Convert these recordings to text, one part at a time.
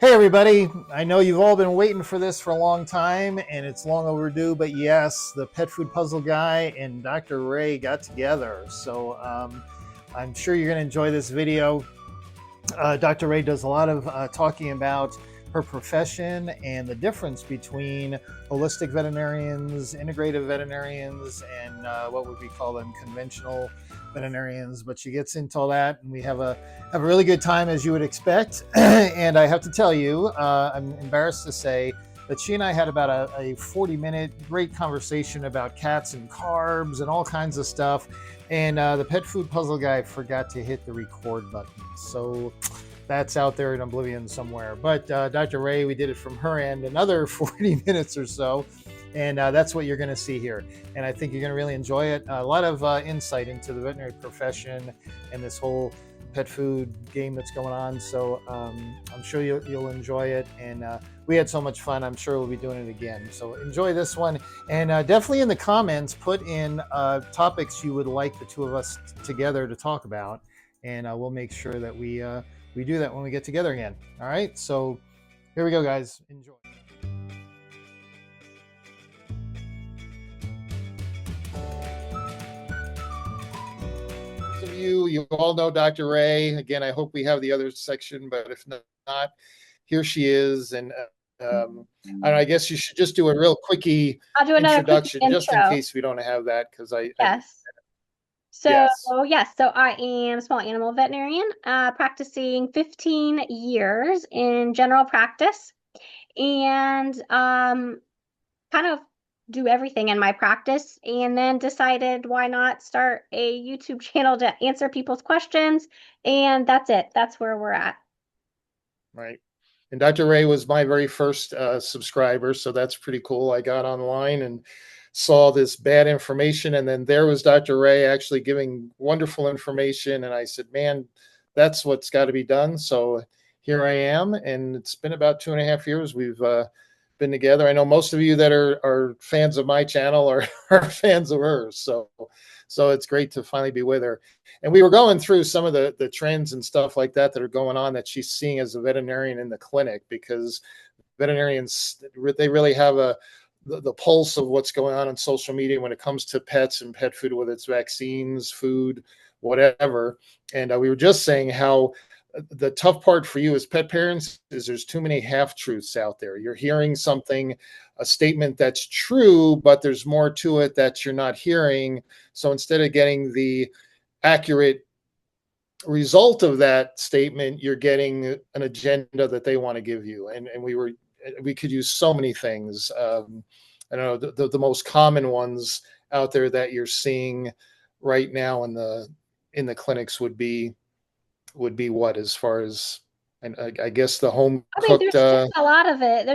Hey, everybody. I know you've all been waiting for this for a long time, and it's long overdue, but yes, the pet food puzzle guy and Dr. Ray got together. So I'm sure you're going to enjoy this video. Dr. Ray does a lot of talking about her profession and the difference between holistic veterinarians, integrative veterinarians, and what would we call them, conventional veterinarians. But she gets into all that, and we have a really good time, as you would expect. And I have to tell you, I'm embarrassed to say that she and I had about a 40-minute great conversation about cats and carbs and all kinds of stuff. And the pet food puzzle guy forgot to hit the record button. So that's out there in oblivion somewhere. But Dr. Ray, we did it from her end, another 40 minutes or so. And that's what you're going to see here. And I think you're going to really enjoy it. A lot of insight into the veterinary profession and this whole pet food game that's going on. So I'm sure you'll enjoy it. And we had so much fun. I'm sure we'll be doing it again. So enjoy this one. And definitely in the comments, put in topics you would like the two of us together to talk about. And we'll make sure that we do that when we get together again. All right. So here we go, guys. Enjoy. Of you all know Dr. Ray. Again, I hope we have the other section, but if not, here she is. And I guess you should just do a real quickie I'll do another introduction, quick just in intro. case we don't have that, because Yes. yes. So I am a small animal veterinarian, practicing 15 years in general practice, and kind of do everything in my practice, and then decided why not start a YouTube channel to answer people's questions, and that's it. That's where we're at. Right. And Dr. Ray was my very first subscriber, so that's pretty cool. I got online and saw this bad information, and then there was Dr. Ray actually giving wonderful information, and I said, man, that's what's got to be done. So here I am, and it's been about 2.5 years we've been together. I know most of you that are fans of my channel are fans of hers, so it's great to finally be with her. And we were going through some of the trends and stuff like that are going on that she's seeing as a veterinarian in the clinic, because veterinarians, they really have the pulse of what's going on social media when it comes to pets and pet food, whether it's vaccines, food, whatever. And we were just saying how the tough part for you as pet parents is there's too many half-truths out there. You're hearing something, a statement that's true, but there's more to it that you're not hearing. So instead of getting the accurate result of that statement, you're getting an agenda that they want to give you. And we could use so many things. I don't know, the most common ones out there that you're seeing right now in the clinics would be what, as far as, and I guess the home I mean, cooked. there's just a lot of it.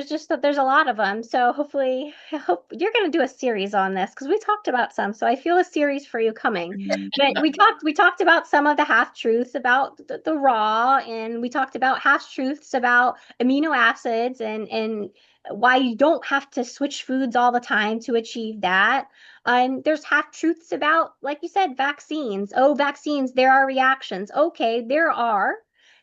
There's a lot of them. So hopefully, I hope you're going to do a series on this because we talked about some. So I feel a series for you coming. But we talked about some of the half truths about the raw, and we talked about half truths about amino acids and why you don't have to switch foods all the time to achieve that. And there's half truths about, like you said, vaccines. Oh, vaccines, there are reactions. Okay, there are.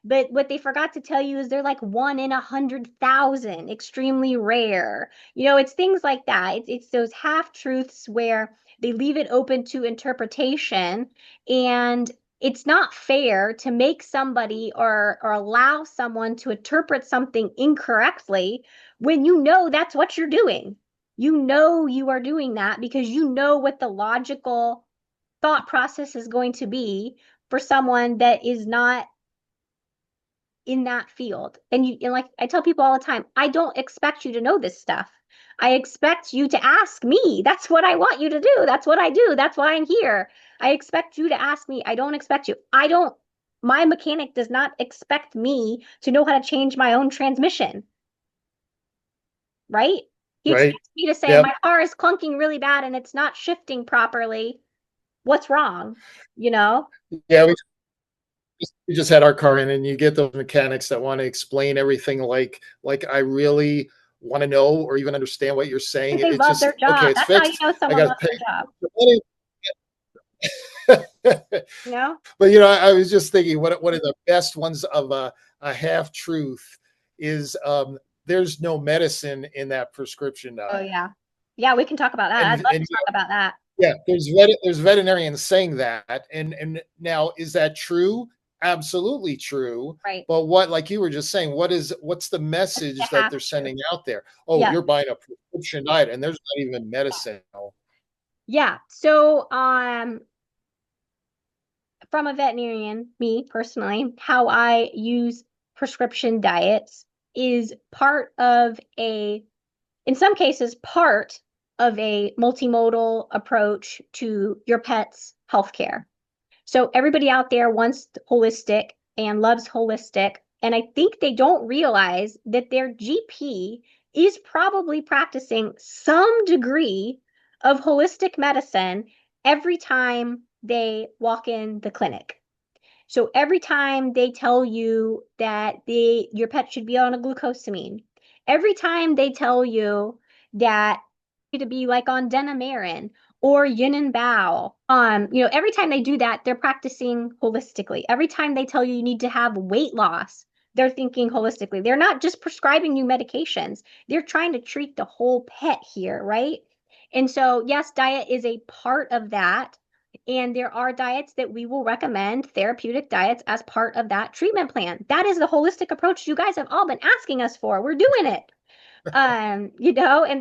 But what they forgot to tell you is they're like 1 in 100,000, extremely rare. It's things like that. It's those half truths where they leave it open to interpretation, and it's not fair to make somebody or allow someone to interpret something incorrectly when you know that's what you're doing. You know you are doing that because you know what the logical thought process is going to be for someone that is not in that field. And like I tell people all the time, I don't expect you to know this stuff. I expect you to ask me. That's what I want you to do. That's what I do. That's why I'm here. I expect you to ask me. I don't expect you. I don't My mechanic does not expect me to know how to change my own transmission, right? He Right. expects me to say Yep. my car is clunking really bad and it's not shifting properly. What's wrong? You know? Yeah, we just had our car in, and you get those mechanics that want to explain everything like I really want to know or even understand what you're saying. Because they It's love their just, okay, job. it's That's how you fixed. know I someone got to loves their job. pay. You know? But I was just thinking, what are the best ones of a half truth is there's no medicine in that prescription Oh diet. yeah. Yeah, we can talk about that. I'd love And to talk about that. yeah, there's veterinarians saying that, and now is that true? Absolutely true. Right. But what, like you were just saying, what's the That's the message that half they're truth. sending out there? Oh, Yeah. you're buying a prescription diet, and there's not even medicine. Yeah. So, from a veterinarian, me personally, how I use prescription diets is part of in some cases, part of a multimodal approach to your pet's healthcare. So everybody out there wants holistic and loves holistic. And I think they don't realize that their GP is probably practicing some degree of holistic medicine every time they walk in the clinic. So every time they tell you that your pet should be on a glucosamine, every time they tell you that to be like on Denamarin or Yin and Bao, every time they do that, they're practicing holistically. Every time they tell you you need to have weight loss, they're thinking holistically. They're not just prescribing you medications. They're trying to treat the whole pet here, right? And so, yes, diet is a part of that. And there are diets that we will recommend, therapeutic diets, as part of that treatment plan. That is the holistic approach you guys have all been asking us for. We're doing it. And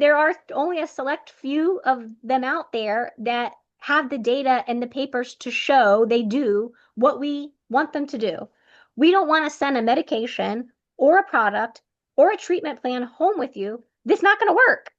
there are only a select few of them out there that have the data and the papers to show they do what we want them to do. We don't want to send a medication or a product or a treatment plan home with you that's not going to work.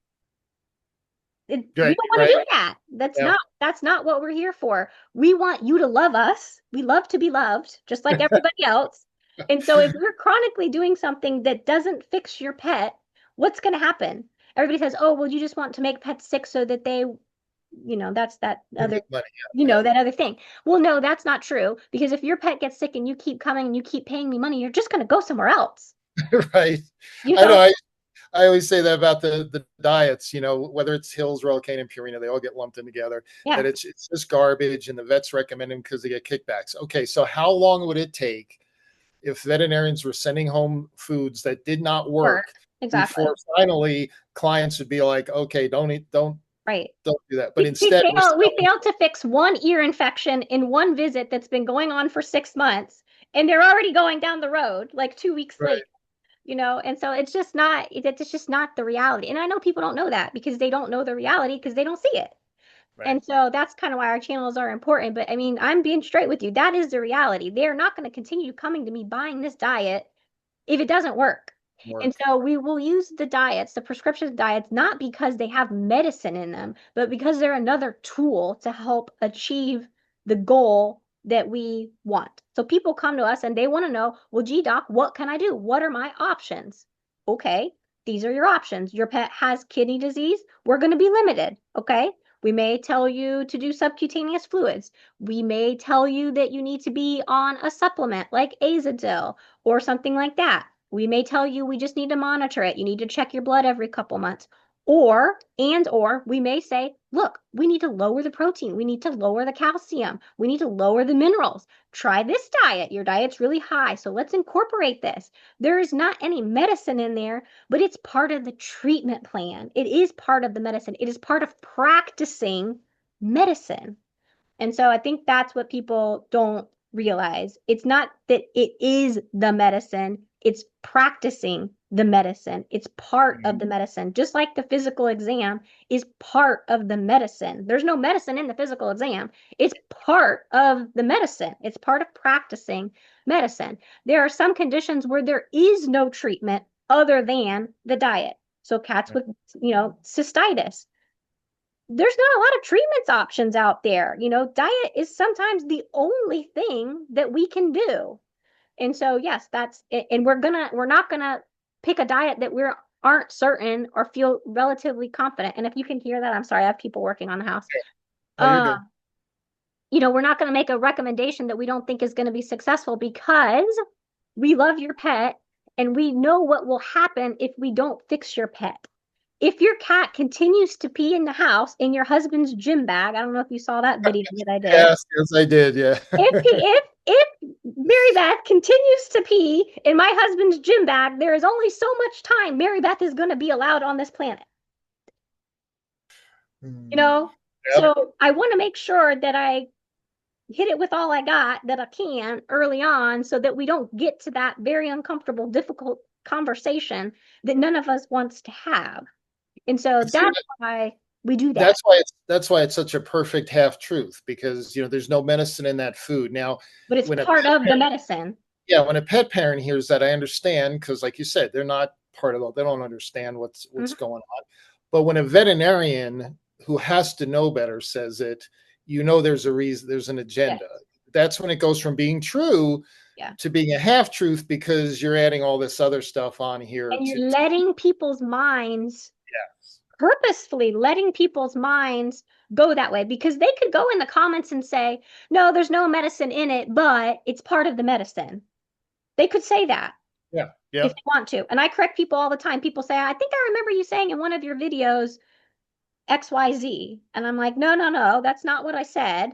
We Right, don't want to right. do that. Yeah. That's not what we're here for. We want you to love us. We love to be loved, just like everybody else. And so if you're chronically doing something that doesn't fix your pet, what's going to happen? Everybody says, "Oh, well, you just want to make pets sick so that that's that You other, make money. Yeah, that other thing." Well, no, that's not true because if your pet gets sick and you keep coming and you keep paying me money, you're just going to go somewhere else. yeah. Right. You I know. know? I always say that about the diets, whether it's Hills, Royal and Purina, they all get lumped in together, Yeah. that it's just garbage and the vets recommend them because they get kickbacks. Okay, so how long would it take if veterinarians were sending home foods that did not Work. work Exactly. before finally clients would be like, okay, don't eat, Right. don't do that. But We instead we're we selling. failed to fix one ear infection in one visit that's been going on for 6 months, and they're already going down the road like 2 weeks later, Right, and so it's just not the reality. And I know people don't know that because they don't know the reality because they don't see it. right. And so that's kind of why our channels are important. But I mean, I'm being straight with you. That is the reality. They're not going to continue coming to me buying this diet if it doesn't work. And Work. so we will use the diets, the prescription diets, not because they have medicine in them, but because they're another tool to help achieve the goal that we want. So people come to us and they want to know, well, gee, doc, what can I do? What are my options? Okay, these are your options. Your pet has kidney disease. We're going to be limited. Okay. We may tell you to do subcutaneous fluids. We may tell you that you need to be on a supplement like Azadil or something like that. We may tell you we just need to monitor it. You need to check your blood every couple months. Or we may say, look, we need to lower the protein. We need to lower the calcium. We need to lower the minerals. Try this diet. Your diet's really high. So let's incorporate this. There is not any medicine in there, but it's part of the treatment plan. It is part of the medicine. It is part of practicing medicine. And so I think that's what people don't realize. It's not that it is the medicine, it's practicing the medicine. It's part of the medicine. Just like the physical exam is part of the medicine. There's no medicine in the physical exam. It's part of the medicine. It's part of practicing medicine. There are some conditions where there is no treatment other than the diet. So cats with, cystitis, there's not a lot of treatments options out there. Diet is sometimes the only thing that we can do. And so, yes, that's it. And we're not gonna pick a diet that we aren't certain or feel relatively confident. And if you can hear that, I'm sorry, I have people working on the house. Oh, you're Uh, good. we're not going to make a recommendation that we don't think is going to be successful because we love your pet and we know what will happen if we don't fix your pet. If your cat continues to pee in the house in your husband's gym bag, I don't know if you saw that video that I did. Yes, yes, I did. Yeah. If if Mary Beth continues to pee in my husband's gym bag, there is only so much time Mary Beth is going to be allowed on this planet. You Hmm. know? Yep. So I want to make sure that I hit it with all I got that I can early on so that we don't get to that very uncomfortable, difficult conversation that none of us wants to have. And so See, that's why we do that. that's why it's such a perfect half truth because there's no medicine in that food. Now, But it's when a part of the medicine. yeah, when a pet parent hears that, I understand because, like you said, they're not part of it. They don't understand what's Mhm. going on. But when a veterinarian who has to know better says it, there's a reason, there's an Yeah. agenda. That's when it goes from being true Yeah. to being a half truth because you're adding all this other stuff on here And to you're letting people's minds, yes, purposefully letting people's minds go that way because they could go in the comments and say, no, there's no medicine in it, but it's part of the medicine. They could say that yeah, if yeah, they want to. And I correct people all the time. People say, I think I remember you saying in one of your videos XYZ. And I'm like, no, no, no, that's not what I said.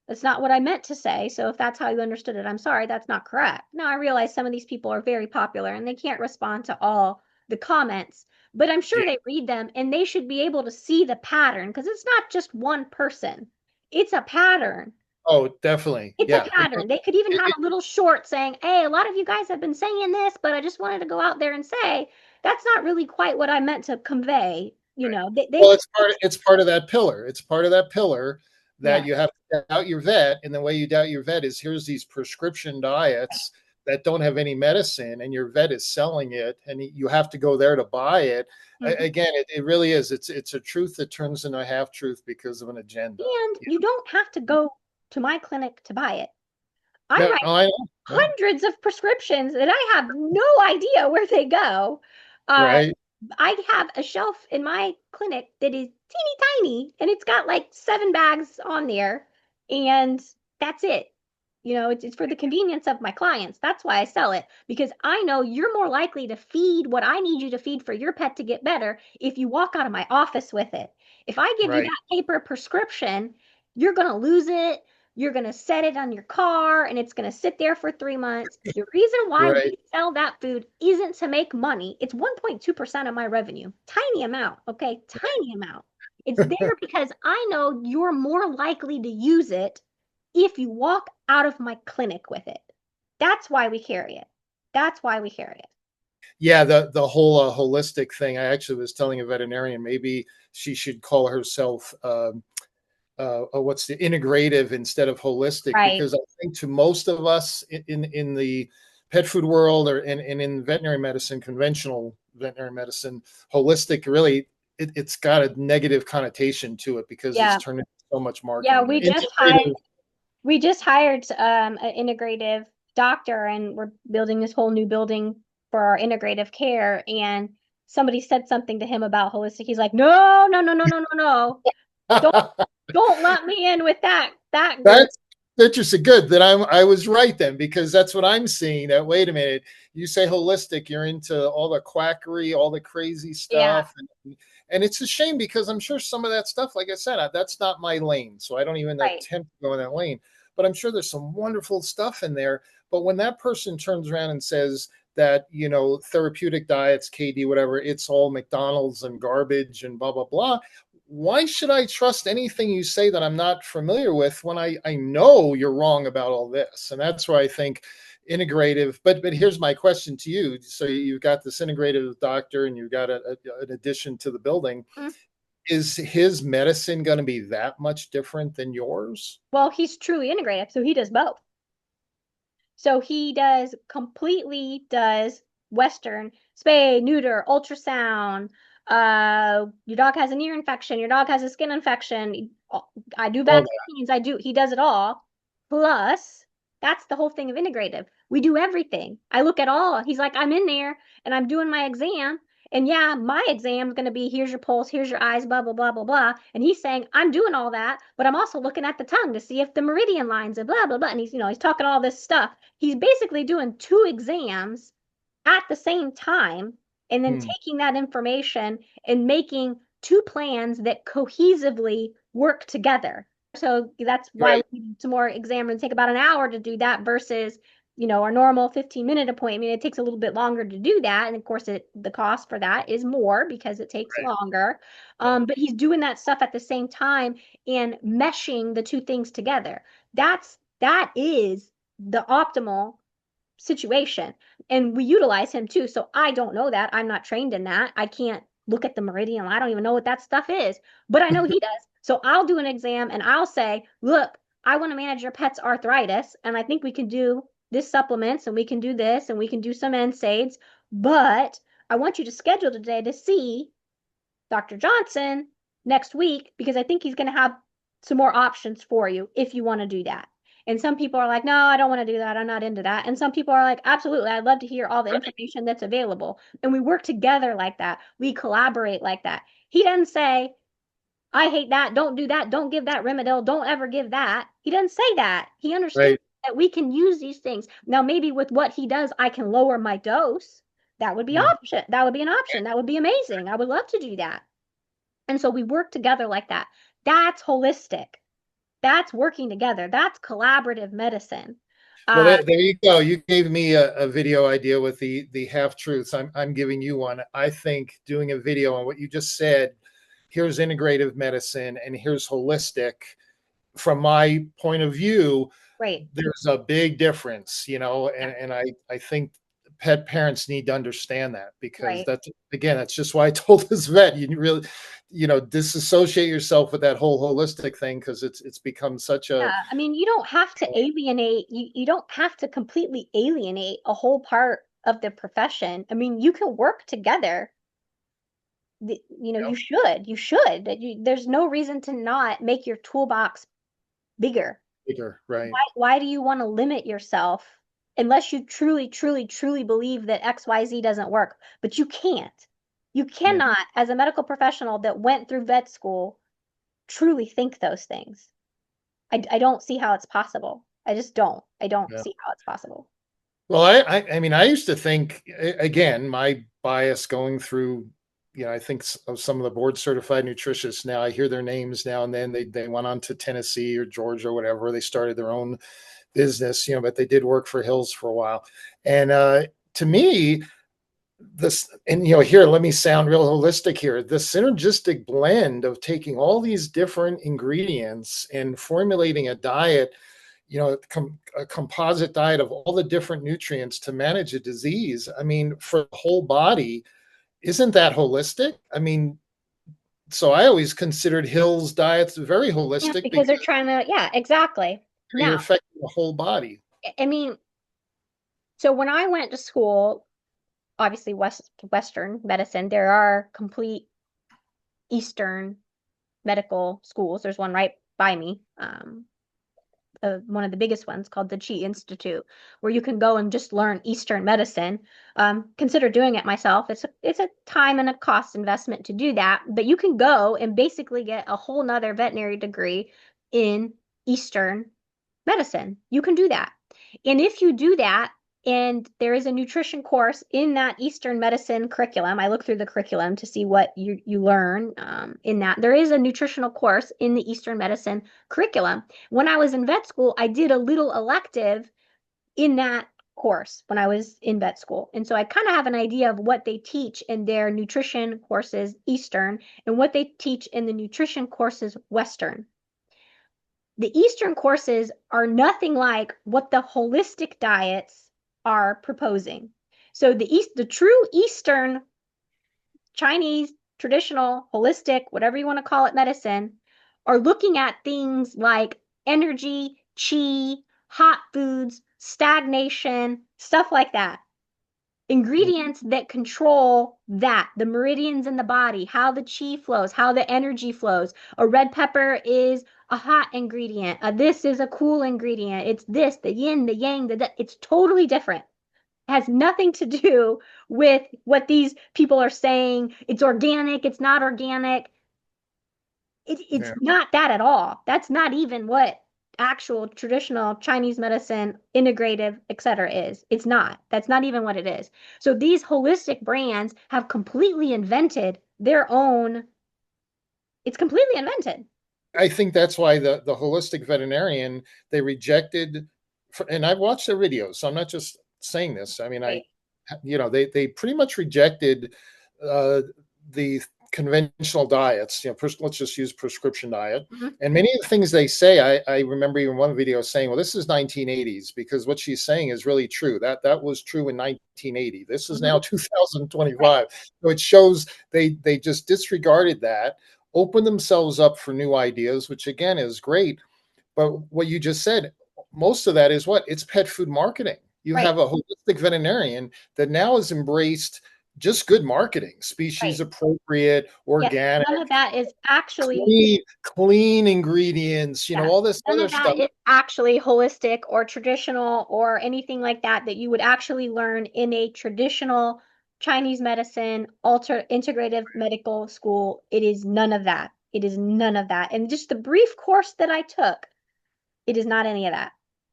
That's not what I meant to say. So if that's how you understood it, I'm sorry, that's not correct. Now I realize some of these people are very popular and they can't respond to all the comments, but I'm sure yeah. they read them and they should be able to see the pattern because it's not just one person. It's a pattern. Oh, definitely, It's a yeah. pattern. They could even It, have it, a little short saying, hey, a lot of you guys have been saying this, but I just wanted to go out there and say that's not really quite what I meant to convey. They Well, could, it's part of that pillar. It's part of that pillar that yeah. you have to doubt your vet, and the way you doubt your vet is here's these prescription diets that don't have any medicine, and your vet is selling it, and you have to go there to buy it. Mhm. Again, it really is. It's a truth that turns into a half truth because of an agenda. And you don't have to go to my clinic to buy it. I Yeah, write oh, I know. Yeah, hundreds of prescriptions and I have no idea where they go. Uh, right, I have a shelf in my clinic that is teeny tiny and it's got like 7 bags on there and that's it. It's for the convenience of my clients. That's why I sell it because I know you're more likely to feed what I need you to feed for your pet to get better if you walk out of my office with it. If I give you right, that paper prescription, you're going to lose it. You're going to set it on your car and it's going to sit there for 3 months. The reason why right. we sell that food isn't to make money. It's 1.2% of my revenue. Tiny amount, okay? Tiny amount. It's there because I know you're more likely to use it if you walk out of my clinic with it. That's why we carry it. That's why we carry it. Yeah, the whole holistic thing. I actually was telling a veterinarian maybe she should call herself what's the integrative instead of holistic Right. because I think to most of us in the pet food world or in veterinary medicine, conventional veterinary medicine, holistic really it's got a negative connotation to it because it's Yeah. turned into so much Yeah, marketing. we just hired Integrative, we just hired an integrative doctor and we're building this whole new building for our integrative care and somebody said something to him about holistic. He's like, "No, no, no, no, no, no, no. Don't don't let me in with that group." that's interesting. Good that I was right then because that's what I'm seeing. That wait a minute, you say holistic, you're into all the quackery, all the crazy Yeah, stuff, and it's a shame because I'm sure some of that stuff, like I said, that's not my lane, so I don't even right. attempt to go in that lane. But I'm sure there's some wonderful stuff in there. But when that person turns around and says that therapeutic diets, KD, whatever, it's all McDonald's and garbage and blah blah blah, why should I trust anything you say that I'm not familiar with when I know you're wrong about all this? And that's why I think integrative. But here's my question to you. So you've got this integrative doctor, and you've got an addition to the building. Mm. Is his medicine going to be that much different than yours? Well, he's truly integrative, so he does both. So he completely does Western, spay, neuter, ultrasound. Your dog has an ear infection. Your dog has a skin infection. I do All that, vaccines. He does it all. Plus, that's the whole thing of integrative. We do everything. I look at all. He's like, I'm in there and I'm doing my exam. And yeah, my exam is going to be here's your pulse, here's your eyes, blah, blah, blah, blah, blah. And he's saying, I'm doing all that, but I'm also looking at the tongue to see if the meridian lines and blah, blah, blah. And he's talking all this stuff. He's basically doing 2 exams at the same time and then hmm. taking that information and making 2 plans that cohesively work together. So that's why Right. we need some more exam and take about an hour to do that versus, our normal 15-minute appointment. It takes a little bit longer to do that. And of course, the cost for that is more because it takes Right. longer. Yeah. But he's doing that stuff at the same time and meshing the two things together. That is the optimal situation. And we utilize him too. So I don't know that. I'm not trained in that. I can't look at the meridian. I don't even know what that stuff is, but I know he does. So I'll do an exam and I'll say, look, I want to manage your pet's arthritis. And I think we can do this supplements and we can do this and we can do some NSAIDs. But I want you to schedule today to see Dr. Johnson next week because I think he's going to have some more options for you if you want to do that. And some people are like, no, I don't want to do that. I'm not into that. And some people are like, absolutely, I'd love to hear all the Right. information that's available. And we work together like that. We collaborate like that. He doesn't say, I hate that. Don't do that. Don't give that Rimadyl. Don't ever give that. He doesn't say that. He understands Right. that we can use these things. Now, maybe with what he does, I can lower my dose. That would be Mhm. option. That would be an option. That would be amazing. I would love to do that. And so we work together like that. That's holistic. That's working together. That's collaborative medicine. Well, Uh, there you go. You gave me a video idea with the half truths. I'm giving you one. I think doing a video on what you just said. Here's integrative medicine, and here's holistic. From my point of view, right, there's a big difference, and I think pet parents need to understand that because right. that's again, that's just why I told this vet you really, disassociate yourself with that whole holistic thing because it's become such a Yeah. I mean, you don't have to alienate, you don't have to completely alienate a whole part of the profession. I mean, you can work together. You should. You should. There's no reason to not make your toolbox bigger. bigger, right? Why do you want to limit yourself unless you truly, truly, truly believe that XYZ doesn't work? But you can't. You Yeah, cannot, as a medical professional that went through vet school, truly think those things. I don't see how it's possible. I just don't. I don't yeah. see how it's possible. Well, I mean, I used to think again, my bias going through, I think of some of the board certified nutritionists now. I hear their names now and then. They went on to Tennessee or Georgia or whatever. They started their own business, but they did work for Hills for a while. And to me, this, and here, let me sound real holistic here. The synergistic blend of taking all these different ingredients and formulating a diet, a composite diet of all the different nutrients to manage a disease. I mean, for the whole body, isn't that holistic? I mean, so I always considered Hill's diets very Yeah, holistic because because they're trying to, yeah, exactly. you're Now, affecting the whole body. I mean, so when I went to school, obviously Western medicine, there are complete Eastern medical schools. There's one right by me, one of the biggest ones called the Chi Institute, where you can go and just learn Eastern medicine. Consider doing it myself. It's a time and a cost investment to do that, but you can go and basically get a whole nother veterinary degree in Eastern medicine. You can do that. And if you do that, and there is a nutrition course in that Eastern medicine curriculum. I look through the curriculum to see what you learn in that. There is a nutritional course in the Eastern medicine curriculum. When I was in vet school, I did a little elective in that course when I was in vet school. And so I kind of have an idea of what they teach in their nutrition courses, Eastern, and what they teach in the nutrition courses, Western. The Eastern courses are nothing like what the holistic diets are proposing. So the true Eastern Chinese traditional holistic, whatever you want to call it, medicine are looking at things like energy, chi, hot foods, stagnation, stuff like that. Mm. Ingredients that control that, the meridians in the body, how the chi flows, how the energy flows. A red pepper is a hot ingredient. This is a cool ingredient. It's this, the yin, the yang, it's totally different. It has nothing to do with what these people are saying. It's organic, it's not organic. It's Yeah, not that at all. That's not even what actual traditional Chinese medicine, integrative, etc. is. It's not. That's not even what it is. So these holistic brands have completely invented their own, it's completely invented. I think that's why the holistic veterinarian, they rejected, and I've watched their videos, so I'm not just saying this. I mean, Right. they pretty much rejected uh, the conventional diets. Let's just use prescription diet. Mhm. And many of the things they say, I remember even one video saying, "Well, this is 1980s," because what she's saying is really true. That was true in 1980. This is Mhm. now 2025. So it shows they just disregarded that, open themselves up for new ideas, which again is great. But what you just said, most of that is what? It's pet food marketing. You Right. have a holistic veterinarian that now has embraced just good marketing, species Right. appropriate, Yes. organic, None of that is actually clean ingredients, Yes. all this None other of that stuff. is actually holistic or traditional or anything like that that you would actually learn in a traditional Chinese medicine, alter integrative medical school. It is none of that. It is none of that. And just the brief course that I took, it is not any of that.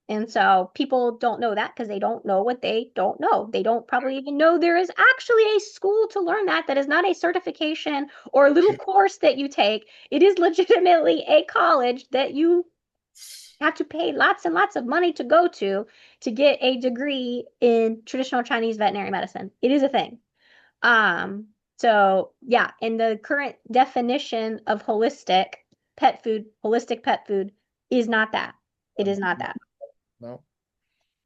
And so people don't know that because they don't know what they don't know. They don't probably even know there is actually a school to learn that is not a certification or a little course that you take. It is legitimately a college that you have to pay lots and lots of money to go to get a degree in traditional Chinese veterinary medicine. It is a thing. Um, so yeah, and the current definition of holistic pet food is not that. It is not that. No.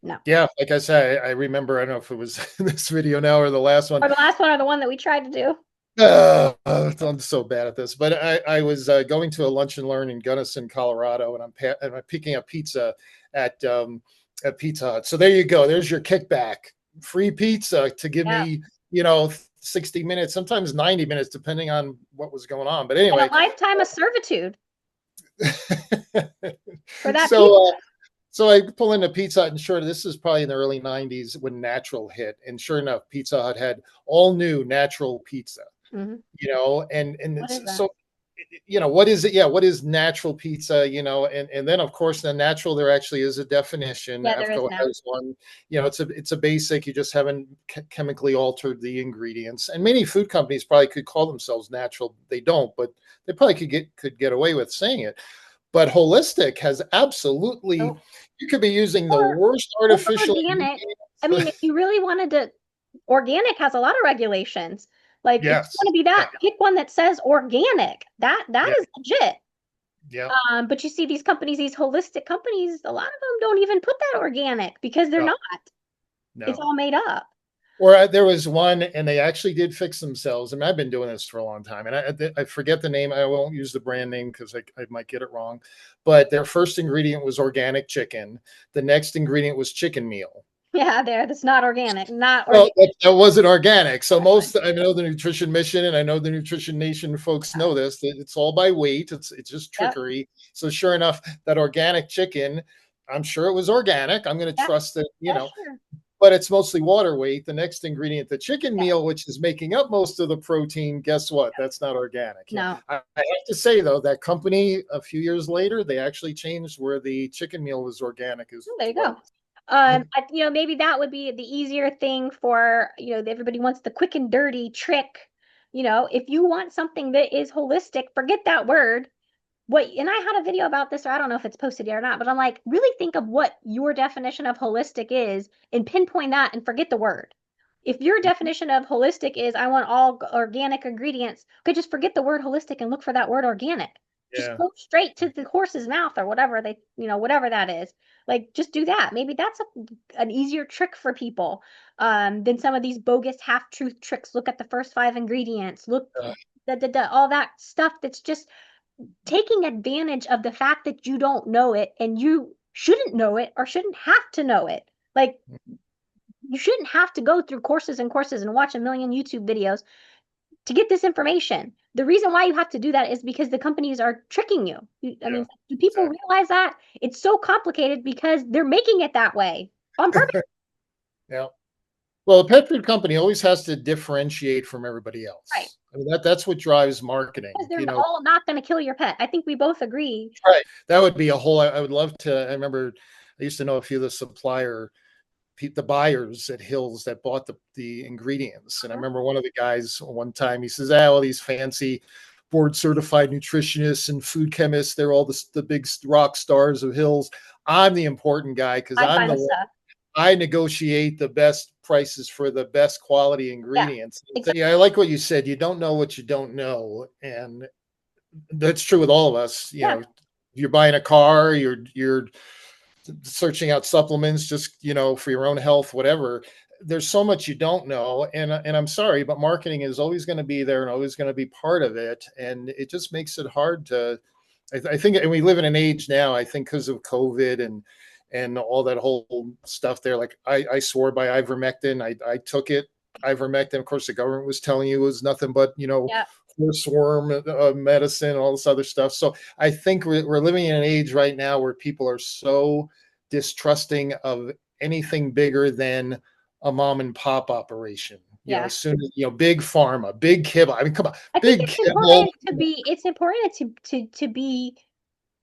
No. Yeah, like I said, I remember, I don't know if it was this video now or the last one. Or the last one or the one that we tried to do. I'm so bad at this, but I was going to a lunch and learn in Gunnison, Colorado, and I'm picking up pizza at um, at Pizza Hut. So there you go. There's your kickback, free pizza to give Yeah. me 60 minutes, sometimes 90 minutes, depending on what was going on. But And a anyway, lifetime of servitude for that pizza. so so I pull into Pizza Hut, and sure, this is probably in the early '90s when natural hit, and sure enough, Pizza Hut had all new natural pizza. Hmm. And What is it's that? so, what is it? Yeah, what is natural pizza? And then of course the natural, there actually is a definition. Yeah, there is EFCO now. has one. It's a basic. You just haven't chemically altered the ingredients. And many food companies probably could call themselves natural. They don't, but they probably could get away with saying it. But holistic has absolutely. So, You could be using the or worst or artificial organic. I mean, if ingredients. you really wanted to, organic has a lot of regulations. Like if you want Yes. to be Yeah. that, pick one that says organic. That Yeah. is legit. Yeah. But you see these companies, these holistic companies, a lot of them don't even put that organic because they're No. not. It's No. all made up. Or there was one, and they actually did fix themselves. I mean, I've been doing this for a long time, and I forget the name. I won't use the brand name because I might get it wrong. But their first ingredient was organic chicken. The next ingredient was chicken meal. Yeah, that's not organic, not Well, organic. that wasn't organic. So Exactly. I know the Nutrition Mission, and I know the Nutrition Nation folks Yeah. know this. That it's all by weight. It's just Yep. trickery. So sure enough, that organic chicken, I'm sure it was organic. I'm going to Yeah. trust that, Yeah, sure. but it's mostly water weight. The next ingredient, the chicken Yeah. meal, which is making up most of the protein, guess what? That's not organic. No. I have to say though, that company a few years later, they actually changed where the chicken meal was organic as Well, there you go. well. Maybe that would be the easier thing for, everybody wants the quick and dirty trick. If you want something that is holistic, forget that word. And I had a video about this, or I don't know if it's posted yet or not, but I'm like, really think of what your definition of holistic is and pinpoint that and forget the word. If your definition of holistic is I want all organic ingredients, okay, just forget the word holistic and look for that word organic. Just Yeah. go straight to the horse's mouth or whatever whatever that is. Like, just do that. Maybe that's an easier trick for people than some of these bogus half-truth tricks. Look at the first five ingredients. Look, Uh, all that stuff that's just taking advantage of the fact that you don't know it and you shouldn't know it or shouldn't have to know it. Like, you shouldn't have to go through courses and courses and watch a million YouTube videos to get this information. The reason why you have to do that is because the companies are tricking you. I yeah. mean, do people Exactly. realize that? It's so complicated because they're making it that way on purpose. Yeah. Well, a pet food company always has to differentiate from everybody Right. else. I mean, that's what drives Because marketing. they're all not going to kill your pet. I think we both agree. Right. That would be a whole. I would love to. I remember I used to know a few of the buyers at Hills that bought the ingredients. And I Uh-huh. remember one of the guys one time, he says, "Ah, all these fancy board certified nutritionists and food chemists. They're all the big rock stars of Hills. I'm the important guy because I I'm find the the one. stuff. I negotiate the best prices for the best quality Yeah, ingredients. So, exactly. yeah, I like what you said. You don't know what you don't know, and that's true with all of us. Yeah, You're buying a car, you're searching out supplements just for your own health, whatever. There's so much you don't know, and I'm sorry, but marketing is always going to be there and always going to be part of it, and it just makes it hard to. I think, and we live in an age now, I think, because of COVID and all that whole stuff there. Like I swore by ivermectin. I took it, ivermectin. Of course, the government was telling you it was nothing but yeah, horseworm medicine and all this other stuff. So I think we're living in an age right now where people are so distrusting of anything bigger than a mom and pop operation. yeah. As soon as big pharma, big kibble. I mean, come on, I think big it's kibble. important to be it's important to be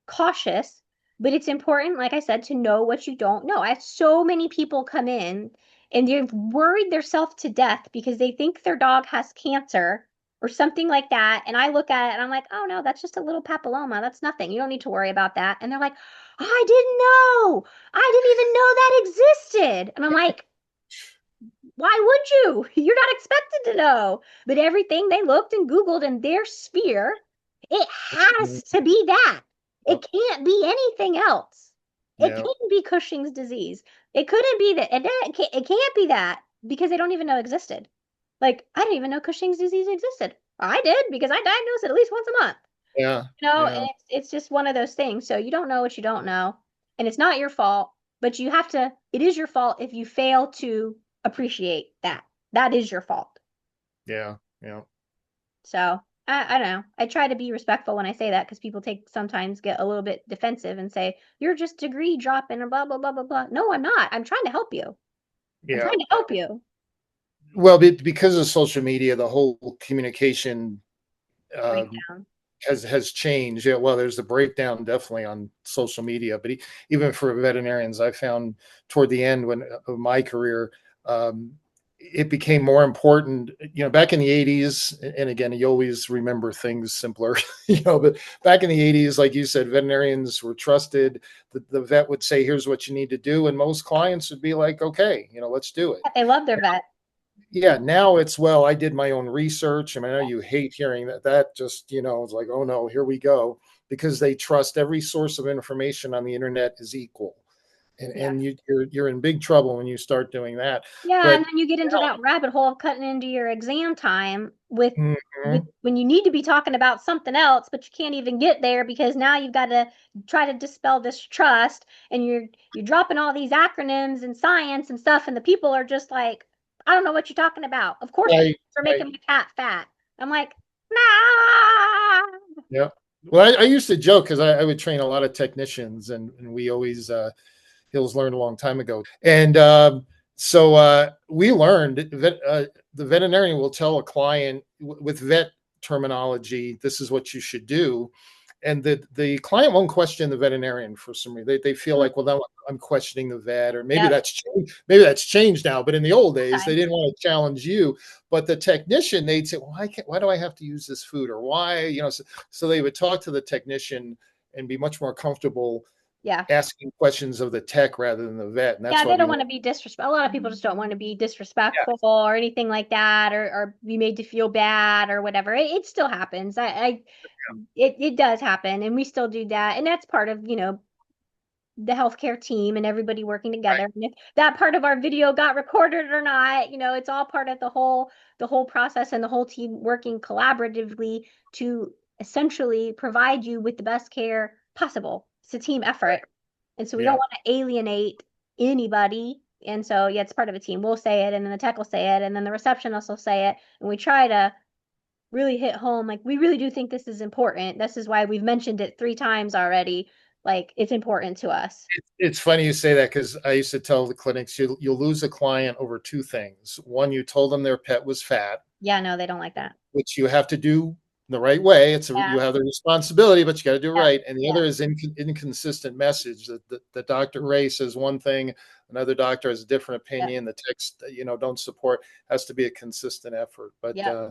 cautious, but it's important, like I said, to know what you don't know. I have so many people come in and they're worried themselves to death because they think their dog has cancer or something like that. And I look at it and I'm like, oh no, that's just a little papilloma. That's nothing. You don't need to worry about that. And they're like, I didn't know. I didn't even know that existed. And I'm like, why would you? You're not expected to know. But everything they looked and Googled in their sphere, it has to be that. It Yep. can't be anything else. It Yeah. can't be Cushing's disease. It couldn't be that. It can't be that because they don't even know it existed. Like, I didn't even know Cushing's disease existed. I did because I diagnose it at least once a month. Yeah. And Yeah. it's just one of those things. So you don't know what you don't know, and it's not your fault, but you have to, it is your fault if you fail to appreciate that. That is your fault. Yeah. Yeah. So I don't know. I try to be respectful when I say that because people sometimes get a little bit defensive and say, you're just degree dropping and blah, blah, blah, blah, blah. No, I'm not. I'm trying to help you. I'm Yeah. trying to help you. Well, because of social media, the whole communication um, Breakdown. has changed. Yeah, well, there's a breakdown definitely on social media, but even for veterinarians, I found toward the end of my career, um, it became more important. Back in the '80s, and again, you always remember things simpler. But back in the '80s, like you said, veterinarians were trusted. The vet would say, "Here's what you need to do," and most clients would be like, "Okay, let's do it." They love their vet. Yeah, now it's, well, I did my own research. I mean, I know you hate hearing that just, it's like, oh no, here we go, because they trust every source of information on the internet is equal. And Yeah. you're in big trouble when you start doing that. Yeah, and But then you get into that rabbit hole of cutting into your exam time with mhm, when you need to be talking about something else, but you can't even get there because now you've got to try to dispel this trust and you're dropping all these acronyms and science and stuff, and the people are just like, I don't know what you're talking about. Of course right, you're right, making my cat fat. I'm like, nah. yeah. Well, I used to joke because I would train a lot of technicians, and we always Hills learned a long time ago. And so we learned that the veterinarian will tell a client with vet terminology, this is what you should do. And the client won't question the veterinarian for some reason. They feel Mm, like, well, now I'm questioning the vet, or maybe yep. that's changed. Maybe that's changed now. But in the old days, they Sometimes. didn't want to challenge you. But the technician, they'd say, well, why do I have to use this food, or why, so they would talk to the technician and be much more comfortable Yeah. asking questions of the tech rather than the vet, and that's Yeah, why they don't we want learned. to be disrespectful. A lot of people just don't want to be Yeah, disrespectful or anything like that, or be made to feel bad or whatever. It still happens. It does happen, and we still do that, and that's part of the healthcare team and everybody working together. right. And if that part of our video got recorded or not, it's all part of the whole process and the whole team working collaboratively to essentially provide you with the best care possible. It's a team effort. And so we don't Yeah, want to alienate anybody. And so, yeah, it's part of a team. We'll say it, and then the tech will say it, and then the receptionist will say it. And we try to really hit home. Like, we really do think this is important. This is why we've mentioned it 3 times already. Like, it's important to us. it's funny you say that, because I used to tell the clinics, you'll lose a client over two things. One, you told them their pet was fat, Yeah, no, they don't like that. which you have to do the right way. You Yeah, have the responsibility, but you got to do it yeah, right. And the yeah, other is inconsistent message. That the Dr. Ray says one thing, another doctor has a different yeah, opinion. The text, don't support. Has to be a consistent effort. But yeah.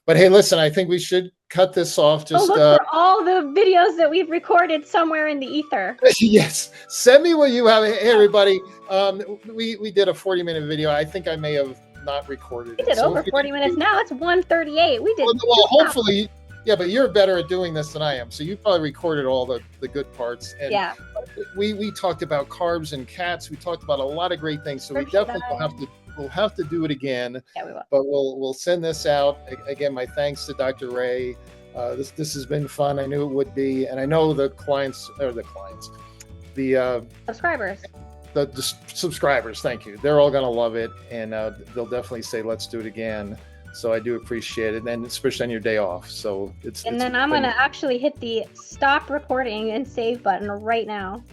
But hey, listen, I think we should cut this off. Oh, Just look for all the videos that we've recorded somewhere in the ether. yes, send me what you have. Hey, everybody, we did a 40-minute video. I think I may have not recorded We it. did So over 40 minutes now. It's 1:38. We did. well, hopefully, yeah, but you're better at doing this than I am. So you probably recorded all the good parts. And Yeah. we talked about carbs and cats. We talked about a lot of great things. So we First definitely we'll have to do it again. Yeah, we will. But we'll send this out again. My thanks to Dr. Rea. This has been fun. I knew it would be, and I know the Subscribers. the subscribers. Thank you. They're all gonna love it, and they'll definitely say, "Let's do it again." So I do appreciate it, and especially on your day off. So And then I'm gonna actually hit the stop recording and save button right now.